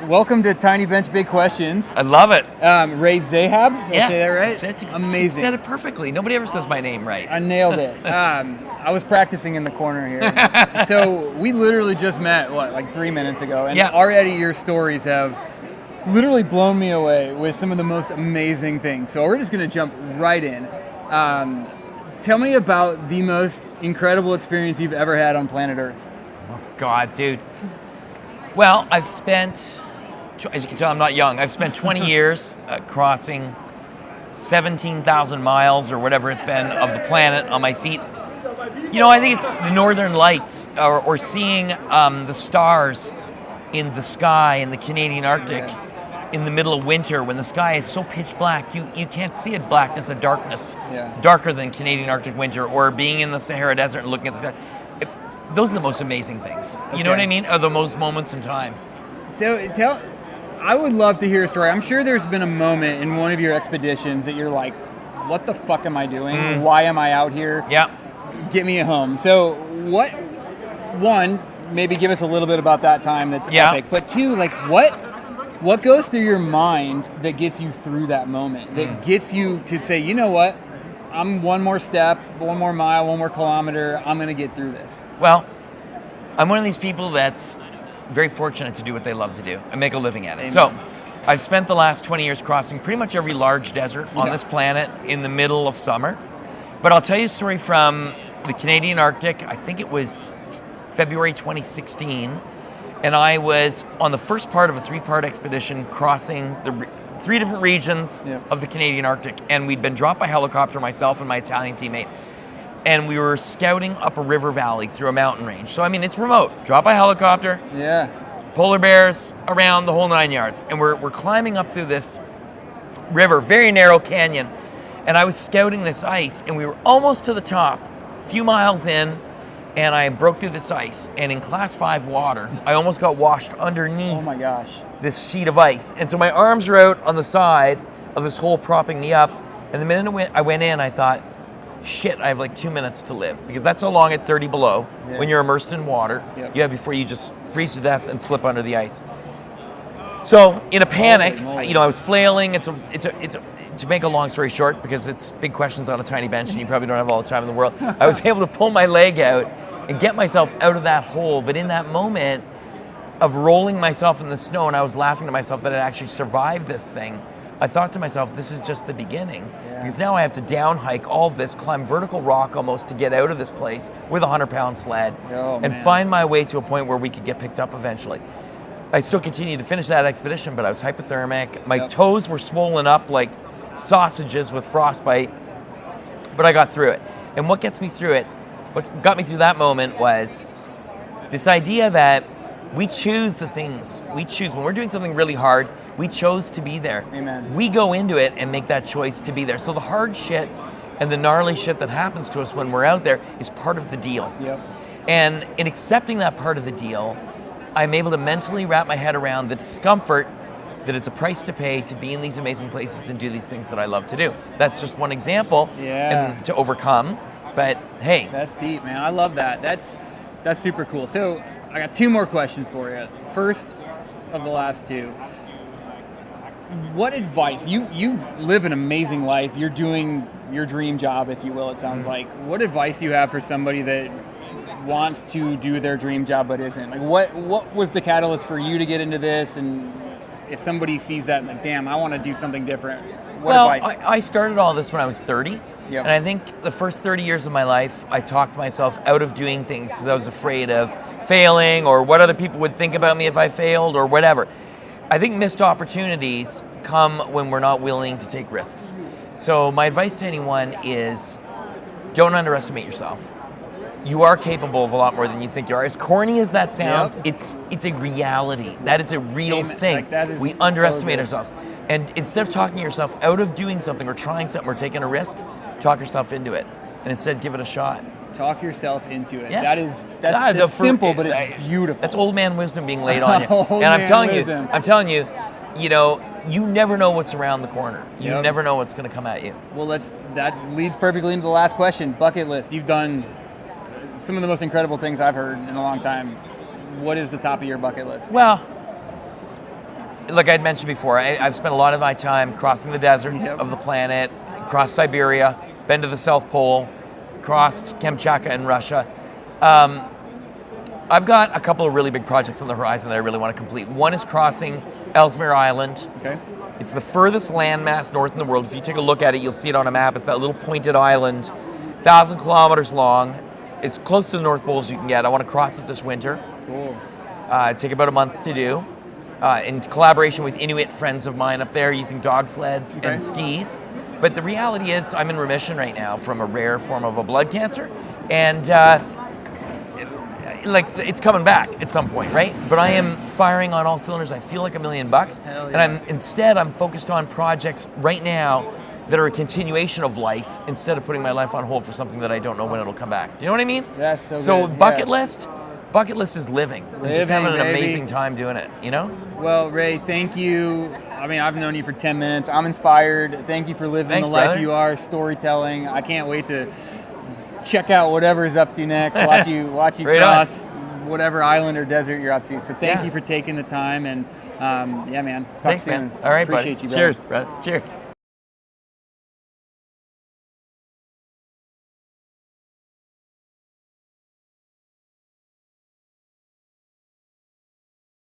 welcome to Tiny Bench Big Questions. I love it. Ray Zahab, did I say that right? That's Amazing. You said it perfectly. Nobody ever says my name right. I nailed it. I was practicing in the corner here. So we literally just met, like 3 minutes ago, and already your stories have literally blown me away with some of the most amazing things. So we're just going to jump right in. Tell me about the most incredible experience you've ever had on planet Earth. Oh, God, dude. Well, I've spent, as you can tell, I'm not young. I've spent 20 years crossing 17,000 miles or whatever it's been of the planet on my feet. You know, I think it's the northern lights or seeing the stars in the sky in the Canadian Arctic in the middle of winter when the sky is so pitch black. You can't see it blackness of darkness, darker than Canadian Arctic winter, or being in the Sahara Desert and looking at the sky. Those are the most amazing things. You know what I mean? Are the most moments in time. So I would love to hear a story. I'm sure there's been a moment in one of your expeditions that you're like, what the fuck am I doing? Why am I out here? Yeah. Get me home. So maybe give us a little bit about that time that's epic. But two, like what goes through your mind that gets you through that moment? That gets you to say, you know what? I'm one more step, one more mile, one more kilometer. I'm going to get through this. Well, I'm one of these people that's very fortunate to do what they love to do and make a living at it. Amen. So I've spent the last 20 years crossing pretty much every large desert on this planet in the middle of summer. But I'll tell you a story from the Canadian Arctic. I think it was February 2016. And I was on the first part of a 3-part expedition crossing the 3 different regions of the Canadian Arctic, and we'd been dropped by helicopter, myself and my Italian teammate, and we were scouting up a river valley through a mountain range. So I mean, it's remote. Dropped by helicopter. Polar bears around the whole 9 yards, and we're climbing up through this river, very narrow canyon, and I was scouting this ice, and we were almost to the top, a few miles in, and I broke through this ice, and in class 5 water, I almost got washed underneath. Oh my gosh. This sheet of ice. And so my arms are out on the side of this hole propping me up. And the minute I went in, I thought, shit, I have like 2 minutes to live. Because that's how long at 30 below, when you're immersed in water, before you just freeze to death and slip under the ice. So in a panic, I was flailing. To make a long story short, because it's big questions on a tiny bench and you probably don't have all the time in the world, I was able to pull my leg out and get myself out of that hole. But in that moment of rolling myself in the snow, and I was laughing to myself that I actually survived this thing, I thought to myself, this is just the beginning. Because now I have to down hike all of this, climb vertical rock almost to get out of this place with a 100-pound sled and find my way to a point where we could get picked up eventually. I still continued to finish that expedition, but I was hypothermic. My toes were swollen up like sausages with frostbite, but I got through it. And what gets me through it, what got me through that moment was this idea that we choose the things. We choose. When we're doing something really hard, we chose to be there. Amen. We go into it and make that choice to be there. So the hard shit and the gnarly shit that happens to us when we're out there is part of the deal. And in accepting that part of the deal, I'm able to mentally wrap my head around the discomfort that it's a price to pay to be in these amazing places and do these things that I love to do. That's just one example and to overcome. But hey. That's deep, man. I love that. That's super cool. So I got 2 more questions for you. First of the last 2. What advice, you live an amazing life, you're doing your dream job, if you will, it sounds like. What advice do you have for somebody that wants to do their dream job but isn't? Like what was the catalyst for you to get into this? And if somebody sees that and like, damn, I want to do something different, what advice? I started all this when I was 30. And I think the first 30 years of my life, I talked myself out of doing things because I was afraid of failing or what other people would think about me if I failed or whatever. I think missed opportunities come when we're not willing to take risks. So my advice to anyone is don't underestimate yourself. You are capable of a lot more than you think you are. As corny as that sounds, it's a reality. That is a real thing. Like we underestimate ourselves. And instead of talking yourself out of doing something or trying something or taking a risk, talk yourself into it. And instead give it a shot. Talk yourself into it. Yes. That's simple, but it's beautiful. That's old man wisdom being laid on you. And I'm telling you, you never know what's around the corner. You never know what's going to come at you. Well, that leads perfectly into the last question. Bucket list. You've done some of the most incredible things I've heard in a long time. What is the top of your bucket list? Well, like I'd mentioned before, I've spent a lot of my time crossing the deserts of the planet, crossed Siberia, been to the South Pole, crossed Kamchatka in Russia. I've got a couple of really big projects on the horizon that I really want to complete. One is crossing Ellesmere Island. Okay. It's the furthest landmass north in the world. If you take a look at it, you'll see it on a map. It's that little pointed island, 1,000 kilometers long. It's close to the North Pole as you can get. I want to cross it this winter. Cool. Take about a month to do. In collaboration with Inuit friends of mine up there using dog sleds and skis. But the reality is I'm in remission right now from a rare form of a blood cancer. And it's coming back at some point, right? But I am firing on all cylinders. I feel like $1 million. Hell yeah. And I'm focused on projects right now that are a continuation of life instead of putting my life on hold for something that I don't know when it'll come back. Do you know what I mean? That's so So good. bucket list is living. Just having an baby. amazing time doing it, you know? Well, Ray, thank you. I mean, I've known you for 10 minutes. I'm inspired. Thank you for living Thanks, the life brother. you are, storytelling. I can't wait to check out whatever's up to next. Watch you Right cross whatever island or desert you're up to. So thank Yeah. you for taking the time, and yeah, man. Talk Thanks, soon. man. All right, Appreciate buddy. you, brother. Cheers, brother. Cheers.